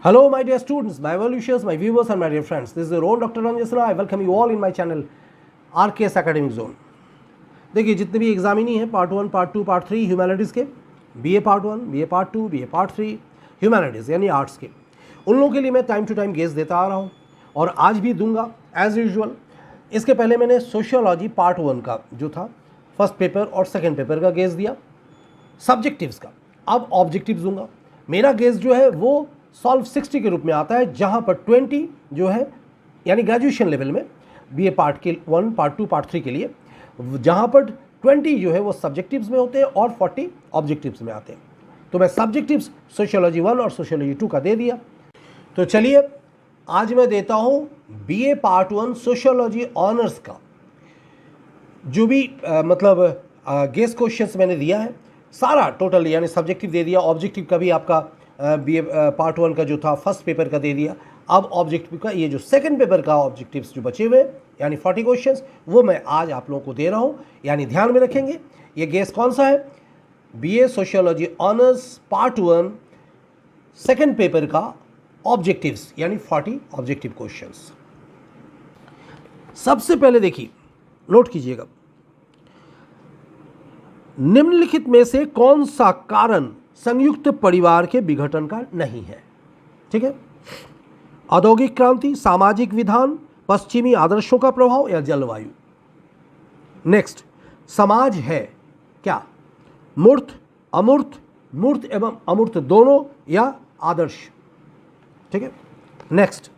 Hello, my dear students, my well-wishers, my viewers, and my dear friends. This is your own Dr. Ranjasana. I welcome you all in my channel, RKS Academic Zone. देखिए, जितने भी examinee हैं part 1, part 2, part 3 humanities के, BA part 1, BA part 2, BA part 3 humanities यानी arts के, उन लोगों के लिए मैं टाइम टू टाइम गेस देता आ रहा हूँ और आज भी दूंगा एज यूजुअल। इसके पहले मैंने सोशियोलॉजी पार्ट 1 का जो था फर्स्ट पेपर और सेकेंड पेपर का गेस दिया, सब्जेक्टिव्स का। अब ऑब्जेक्टिव्स दूंगा। मेरा गेस जो है वो सॉल्व 60 के रूप में आता है, जहां पर 20 जो है यानी ग्रेजुएशन लेवल में बीए पार्ट के 1, पार्ट 2, पार्ट 3 के लिए, जहां पर 20 जो है वो सब्जेक्टिव्स में होते हैं और 40 ऑब्जेक्टिव्स में आते हैं। तो मैं सब्जेक्टिव्स सोशियोलॉजी 1 और सोशियोलॉजी 2 का दे दिया। तो चलिए आज मैं देता हूं बीए पार्ट 1 सोशियोलॉजी ऑनर्स का जो भी गेस क्वेश्चंस मैंने दिया है, सारा टोटल यानी सब्जेक्टिव दे दिया, ऑब्जेक्टिव का भी आपका बीए पार्ट 1 का जो था फर्स्ट पेपर का दे दिया। अब ऑब्जेक्टिव का ये जो सेकंड पेपर का ऑब्जेक्टिव्स जो बचे हुए यानी 40 क्वेश्चंस वो मैं आज आप लोगों को दे रहा हूँ। यानी ध्यान में रखेंगे ये गेस कौन सा है, BA sociology honours part 1 second paper का ऑब्जेक्टिव्स यानी 40 ऑब्जेक्टिव क्वेश्चंस। सबसे पहले देखिए, नोट कीजिएगा, निम्नलिखित में से कौन सा कारण संयुक्त परिवार के विघटन का नहीं है? ठीक है, औद्योगिक क्रांति, सामाजिक विधान, पश्चिमी आदर्शों का प्रभाव या जलवायु। नेक्स्ट, समाज है क्या मूर्त, अमूर्त, मूर्त एवं अमूर्त दोनों या आदर्श? ठीक है। नेक्स्ट,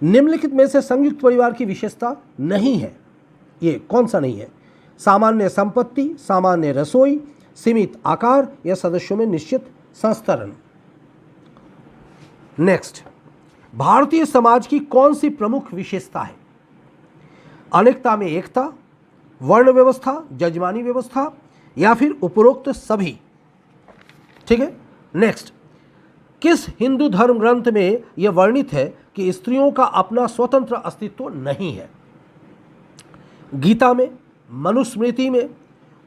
निम्नलिखित में से संयुक्त परिवार की विशेषता नहीं है, ये कौन सा नहीं है? सामान्य संपत्ति, सामान्य रसोई, सीमित आकार या सदस्यों में निश्चित संस्तरण। नेक्स्ट, भारतीय समाज की कौन सी प्रमुख विशेषता है? अनेकता में एकता, वर्ण व्यवस्था, जजमानी व्यवस्था या फिर उपरोक्त सभी। ठीक है। नेक्स्ट, किस हिंदू धर्म ग्रंथ में यह वर्णित है कि स्त्रियों का अपना स्वतंत्र अस्तित्व नहीं है? गीता में, मनुस्मृति में,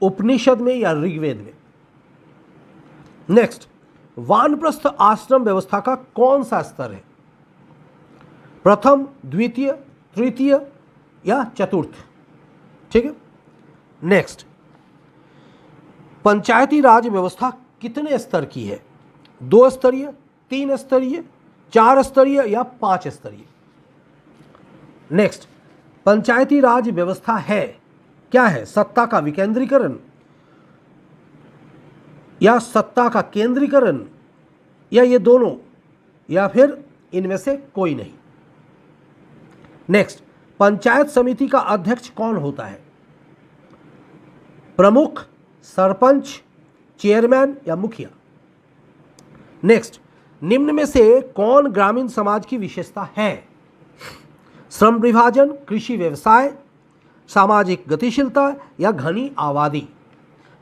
उपनिषद में या ऋग्वेद में? नेक्स्ट, वानप्रस्थ आश्रम व्यवस्था का कौन सा स्तर है? प्रथम, द्वितीय, तृतीय या चतुर्थ? ठीक है। नेक्स्ट, पंचायती राज व्यवस्था कितने स्तर की है? 2 स्तरीय, 3 स्तरीय, 4 स्तरीय या 5 स्तरीय? नेक्स्ट, पंचायती राज व्यवस्था है क्या है? सत्ता का विकेंद्रीकरण या सत्ता का केंद्रीकरण या ये दोनों या फिर इनमें से कोई नहीं? नेक्स्ट, पंचायत समिति का अध्यक्ष कौन होता है? प्रमुख, सरपंच, चेयरमैन या मुखिया? नेक्स्ट, निम्न में से कौन ग्रामीण समाज की विशेषता है? श्रम विभाजन, कृषि व्यवसाय, सामाजिक गतिशीलता या घनी आबादी?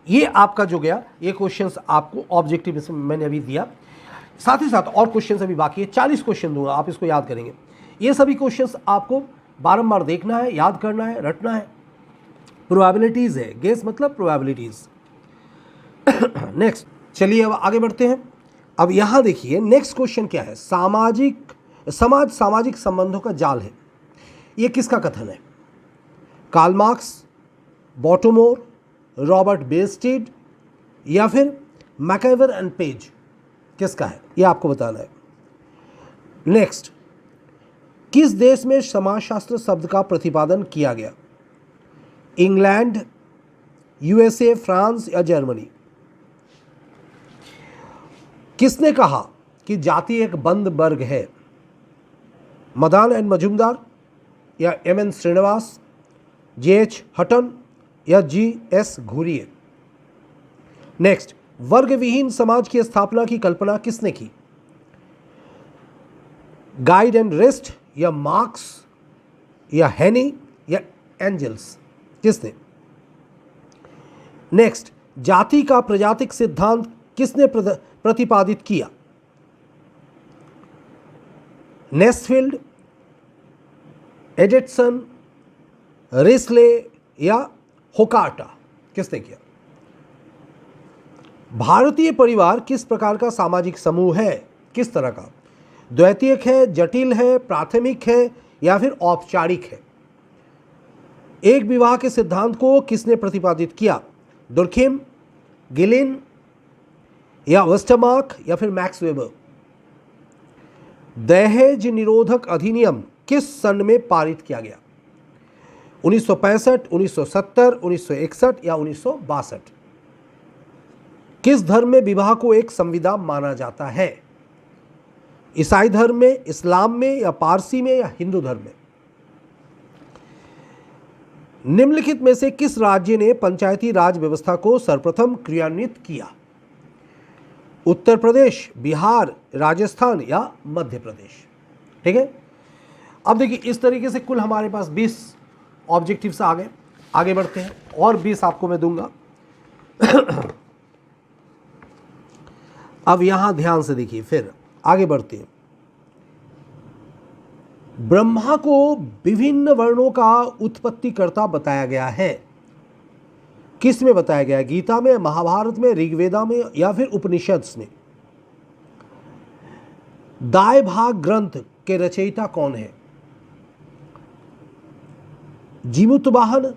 ये आपका जो गया ये क्वेश्चंस आपको ऑब्जेक्टिव में मैंने अभी दिया। साथ ही साथ और क्वेश्चंस अभी बाकी है, 40 क्वेश्चन दूंगा, आप इसको याद करेंगे। ये सभी क्वेश्चंस आपको बारंबार देखना है, याद करना है, रटना है। प्रोबेबिलिटीज है, गेस मतलब प्रोबेबिलिटीज। नेक्स्ट, चलिए अब आगे बढ़ते हैं। अब यहां देखिए नेक्स्ट क्वेश्चन क्या है, सामाजिक संबंधों का जाल है। ये किसका कथन है? कार्ल मार्क्स, बॉटोमोर, रॉबर्ट बेस्टेड या फिर मैकइवर एंड पेज? किसका है ये आपको बताना है। नेक्स्ट, किस देश में समाजशास्त्र शब्द का प्रतिपादन किया गया? इंग्लैंड, यूएसए, फ्रांस या जर्मनी? किसने कहा कि जाति एक बंद वर्ग है? मदान एंड मजुमदार या एम.एन. श्रीनिवास, जे.एच. हटन या जी.एस. घुरिये? नेक्स्ट, वर्ग विहीन समाज की स्थापना की कल्पना किसने की? गाइड एंड रेस्ट या मार्क्स या हेनी या एंजल्स? किसने? नेक्स्ट, जाति का प्रजातिक सिद्धांत किसने प्रतिपादित किया? नेस्फील्ड, एडिसन, रिस्ले या होकार्टा? किसने किया? भारतीय परिवार किस प्रकार का सामाजिक समूह है? किस तरह का? द्वैतीयक है, जटिल है, प्राथमिक है या फिर औपचारिक है? एक विवाह के सिद्धांत को किसने प्रतिपादित किया? डुर्खिम, गिलिन या वेस्टरमार्क या फिर मैक्स वेबर? दहेज निरोधक अधिनियम किस सन में पारित किया गया? 1965, 1970, 1961 या 1962? किस धर्म में विवाह को एक संविदा माना जाता है? ईसाई धर्म में, इस्लाम में या पारसी में या हिंदू धर्म में? निम्नलिखित में से किस राज्य ने पंचायती राज व्यवस्था को सर्वप्रथम क्रियान्वित किया? उत्तर प्रदेश, बिहार, राजस्थान या मध्य प्रदेश? ठीक है, अब देखिए इस तरीके से कुल हमारे पास 20 ऑब्जेक्टिव्स आ गए। आगे बढ़ते हैं, और 20 आपको मैं दूंगा। अब यहां ध्यान से देखिए, फिर आगे बढ़ते हैं। ब्रह्मा को विभिन्न वर्णों का उत्पत्तिकर्ता बताया गया है। किस में बताया गया है? गीता में, महाभारत में, ऋग्वेदा में या फिर उपनिषद में? दाय भाग ग्रंथ के रचयिता कौन है? जीमूतवाहन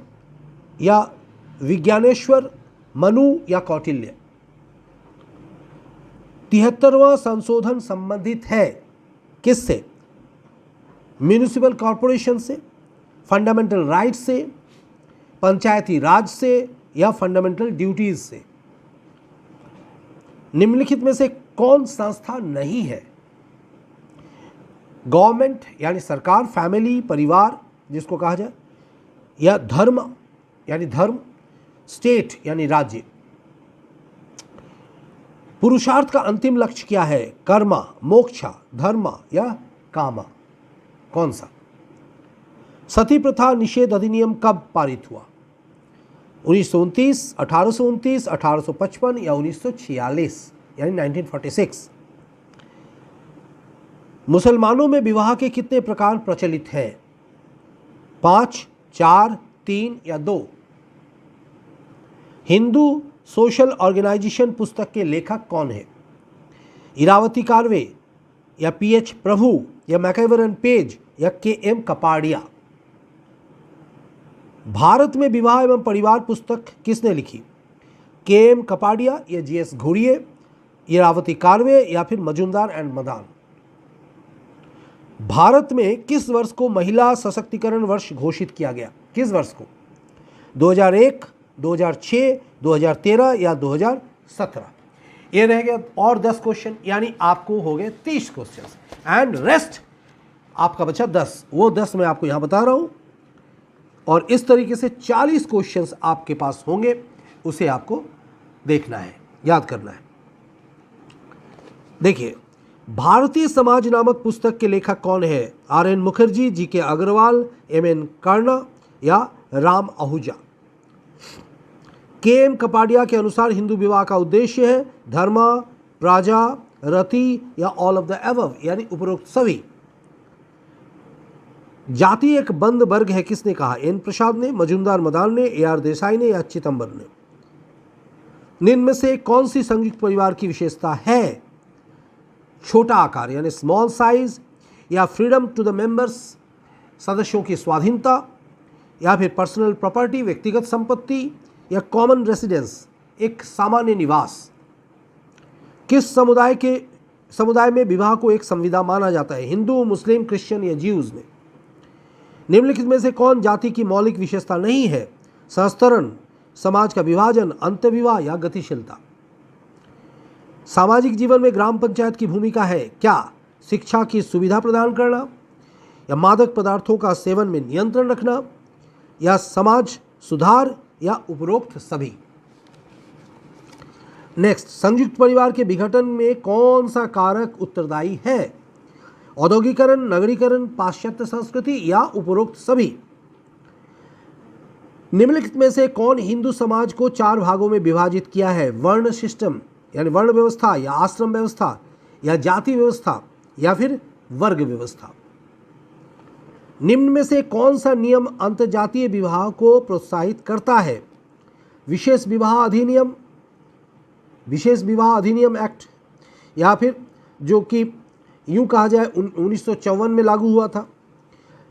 या विज्ञानेश्वर, मनु या कौटिल्य? 73वां संशोधन संबंधित है किससे? म्यूनिसिपल कॉरपोरेशन से, फंडामेंटल राइट से, पंचायती राज से या फंडामेंटल ड्यूटीज से? निम्नलिखित में से कौन संस्था नहीं है? गवर्नमेंट यानी सरकार, फैमिली परिवार जिसको कहा जाए, या धर्म यानी धर्म, स्टेट यानी राज्य? पुरुषार्थ का अंतिम लक्ष्य क्या है? कर्मा, मोक्षा, धर्म या कामा? कौन सा? सती प्रथा निषेध अधिनियम कब पारित हुआ? 1929, 1829, 1855 या 1946 यानी 1946? मुसलमानों में विवाह के कितने प्रकार प्रचलित हैं? 5, 4, 3 या 2? हिंदू सोशल ऑर्गेनाइजेशन पुस्तक के लेखक कौन है? इरावती कार्वे या पीएच प्रभु या मैकइवर एंड पेज या केएम कपाड़िया? भारत में विवाह एवं परिवार पुस्तक किसने लिखी? केएम कपाड़िया या जीएस घुरिये, इरावती कार्वे या फिर मजुमदार एंड मदान? भारत में किस वर्ष को महिला सशक्तिकरण वर्ष घोषित किया गया? किस वर्ष को? 2001, 2006, 2013 या 2017? ये रह गया और 10 क्वेश्चन, यानी आपको हो गए 30 क्वेश्चन एंड रेस्ट आपका बचा 10। वो 10 मैं आपको यहां बता रहा हूं, और इस तरीके से 40 क्वेश्चंस आपके पास होंगे, उसे आपको देखना है, याद करना है। देखिए, भारतीय समाज नामक पुस्तक के लेखक कौन है? RN. Mukherjee, GK. Agarwal, MN. Karna या राम आहूजा? के.एम. कपाड़िया के अनुसार हिंदू विवाह का उद्देश्य है धर्म, प्रजा, रति या ऑल ऑफ द एबव यानी उपरोक्त सभी? जाति एक बंद वर्ग है किसने कहा? एन प्रसाद ने, मजुमदार मदान ने, ए.आर. देसाई ने या चिदंबर ने? निम्न में से कौन सी संयुक्त परिवार की विशेषता है? छोटा आकार यानी स्मॉल साइज, या फ्रीडम टू द मेंबर्स, सदस्यों की स्वाधीनता, या फिर पर्सनल प्रॉपर्टी, व्यक्तिगत संपत्ति, या कॉमन रेसिडेंस, एक सामान्य निवास? किस समुदाय में विवाह को एक संविदा माना जाता है? हिंदू, मुस्लिम, क्रिश्चियन या ज्यूज में? निम्नलिखित में से कौन जाति की मौलिक विशेषता नहीं है? सहस्त्रण, समाज का विभाजन, अंतविवाह या गतिशीलता? सामाजिक जीवन में ग्राम पंचायत की भूमिका है क्या? शिक्षा की सुविधा प्रदान करना, या मादक पदार्थों का सेवन में नियंत्रण रखना, या समाज सुधार, या उपरोक्त सभी? नेक्स्ट, संयुक्त परिवार के विघटन में कौन सा कारक उत्तरदायी है? औद्योगिकरण, नगरीकरण, पाश्चात्य संस्कृति या उपरोक्त सभी? निम्नलिखित में से कौन हिंदू समाज को 4 भागों में विभाजित किया है? वर्ण सिस्टम यानी वर्ण व्यवस्था, या आश्रम व्यवस्था, या जाति व्यवस्था, या फिर वर्ग व्यवस्था? निम्न में से कौन सा नियम अंतर्जातीय विवाह को प्रोत्साहित करता है? विशेष विवाह अधिनियम एक्ट, या फिर जो कि यूँ कहा जाए 1954 में लागू हुआ था,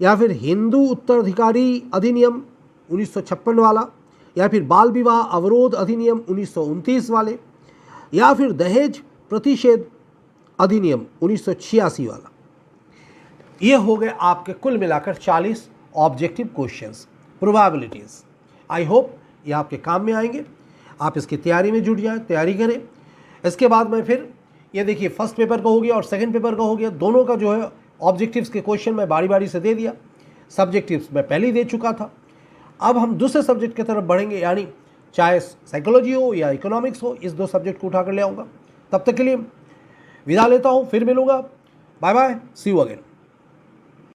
या फिर हिंदू उत्तराधिकारी अधिनियम 1956 वाला, या फिर बाल विवाह अवरोध अधिनियम 1929 वाले, या फिर दहेज प्रतिषेध अधिनियम 1986 वाला। ये हो गए आपके कुल मिलाकर 40 objective questions, probabilities. I hope ये आपके काम में आएंगे, आप इसकी तैयारी में जुट जाएं, तैयारी करें। इसके बाद में फिर ये देखिए फर्स्ट पेपर का हो गया और सेकंड पेपर का हो गया, दोनों का जो है ऑब्जेक्टिव्स के क्वेश्चन मैं बारी बारी से दे दिया, सब्जेक्टिव्स मैं पहले ही दे चुका था। अब हम दूसरे सब्जेक्ट की तरफ बढ़ेंगे, यानी चाहे साइकोलॉजी हो या इकोनॉमिक्स हो, इस दो सब्जेक्ट को उठा कर ले आऊँगा। तब तक के लिए विदा लेता हूँ, फिर मिलूँगा। Bye bye, see you again.